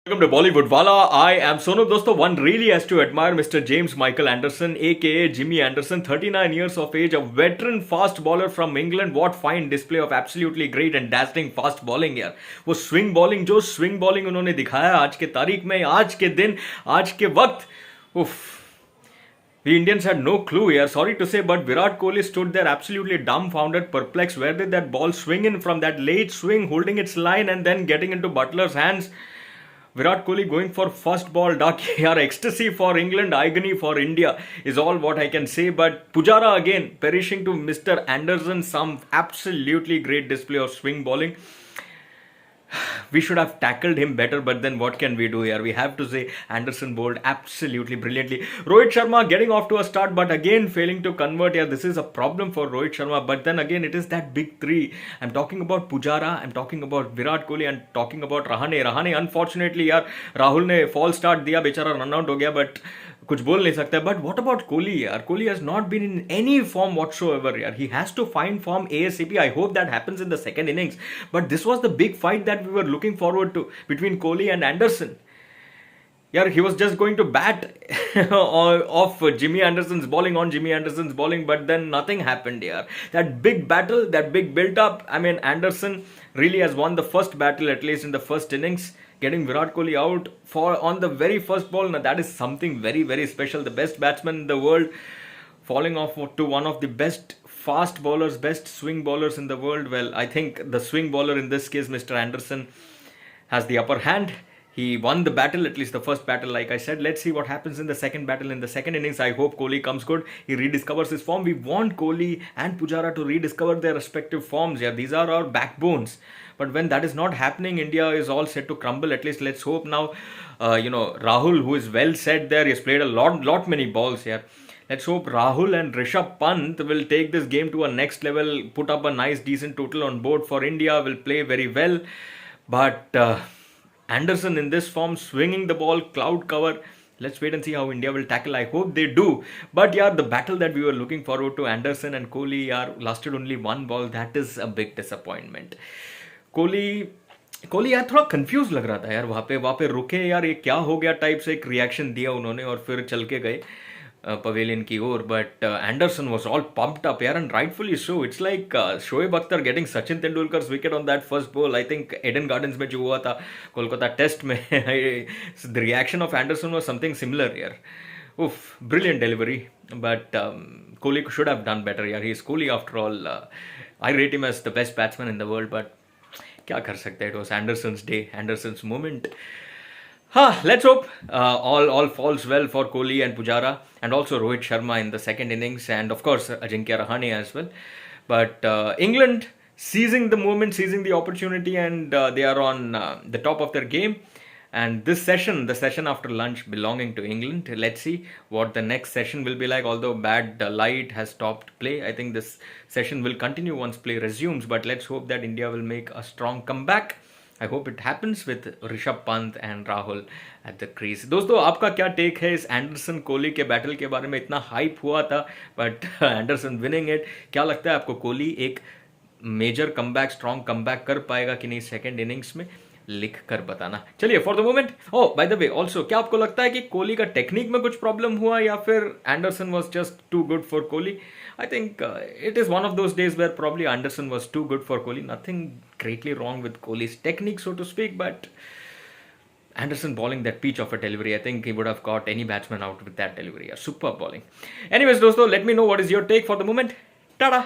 Welcome to Bollywood Wala. I am Sonu. Dosto, one really has to admire Mr. James Michael Anderson, aka Jimmy Anderson, 39 years of age, a veteran fast bowler from England. What fine display of absolutely great and dazzling fast bowling यार. वो swing bowling जो swing bowling उन्होंने दिखाया आज के तारीख में, आज के दिन, आज के वक्त. उफ. The Indians had no clue here, sorry to say, but Virat Kohli stood there absolutely dumbfounded, perplexed. Where did that ball swing in from? That late swing, holding its line and then getting into Butler's hands. Virat Kohli going for first ball duck here, ecstasy for England, agony for India is all what I can say. But Pujara again perishing to Mr. Anderson, some absolutely great display of swing bowling. We should have tackled him better, but then what can we do here? We have to say Anderson bowled absolutely brilliantly. Rohit Sharma getting off to a start, but again failing to convert here. This is a problem for Rohit Sharma, but then again it is that big three. I'm talking about Pujara, I'm talking about Virat Kohli, and talking about Rahane. Unfortunately यार राहुल ने fall start दिया, बेचारा run out हो गया, but कुछ बोल नहीं सकता. बट व्हाट अबाउट कोहली यार? Kohli has not been in any form whatsoever यार. He has to find form ASAP. I hope that happens in the second innings. But this was the big fight that we were looking forward to between Kohli and Anderson. Yeah, he was just going to bat off Jimmy Anderson's bowling on Jimmy Anderson's bowling, but then nothing happened here. That big battle, that big build-up. I mean, Anderson really has won the first battle, at least in the first innings, getting Virat Kohli out for on the very first ball. Now that is something very, very special. The best batsman in the world falling off to one of the best fast bowlers, best swing bowlers in the world. Well, I think the swing bowler in this case, Mr. Anderson, has the upper hand. He won the battle, at least the first battle, like I said. Let's see what happens in the second battle, in the second innings. I hope Kohli comes good. He rediscovers his form. We want Kohli and Pujara to rediscover their respective forms. Yeah, these are our backbones. But when that is not happening, India is all set to crumble. At least let's hope now. Rahul, who is well set there, he has played a lot many balls here. Let's hope Rahul and Rishabh Pant will take this game to a next level, put up a nice, decent total on board for India, will play very well. But Anderson in this form, swinging the ball, cloud cover. Let's wait and see how India will tackle. I hope they do. But yeah, the battle that we were looking forward to, Anderson and Kohli, lasted only one ball. That is a big disappointment. Kohli यार थोड़ा confuse लग रहा था यार. वहाँ पे रुके यार, ये क्या हो गया टाइप से एक रिएक्शन दिया उन्होंने और फिर चल के गए पवेलियन की ओर. But Anderson was all pumped up यार, and rightfully so. It's like Shoaib Akhtar getting Sachin Tendulkar wicket on that first ball. I think Eden Gardens में जो हुआ था कोलकाता टेस्ट में, the reaction of Anderson was something similar यार. Oof, brilliant delivery. But Kohli should have done better. Yeah, he is Kohli after all. I rate him as the best batsman in the world. But क्या कर सकते हैं? It was Anderson's day, Anderson's moment. Let's hope all falls well for Kohli and Pujara, and also Rohit Sharma in the second innings, and of course Ajinkya Rahane as well. But England seizing the moment, seizing the opportunity, and they are on the top of their game. And this session, the session after lunch, belonging to England. Let's see what the next session will be like. Although bad light has stopped play, I think this session will continue once play resumes. But let's hope that India will make a strong comeback. I hope it happens with Rishabh Pant and Rahul at the crease. दोस्तों, आपका क्या take है इस Anderson Kohli के battle के बारे में? इतना हाइप हुआ था, बट एंडरसन विनिंग इट. क्या लगता है आपको, कोहली एक मेजर कमबैक, स्ट्रॉन्ग कमबैक कर पाएगा कि नहीं सेकेंड इनिंग्स में? लिख कर बताना. चलिए, for the moment, by the way also, क्या आपको लगता है कि कोहली का टेक्निक में कुछ प्रॉब्लम हुआ या फिर Anderson was just too good for Kohli? I think it is one of those days where probably Anderson was too good for Kohli. Nothing greatly wrong with Kohli's technique, so to speak, but Anderson bowling that peach of a delivery, I think he would have got any batsman out with that delivery. Superb bowling. Anyways, dosto, let me know what is your take for the moment. Tada!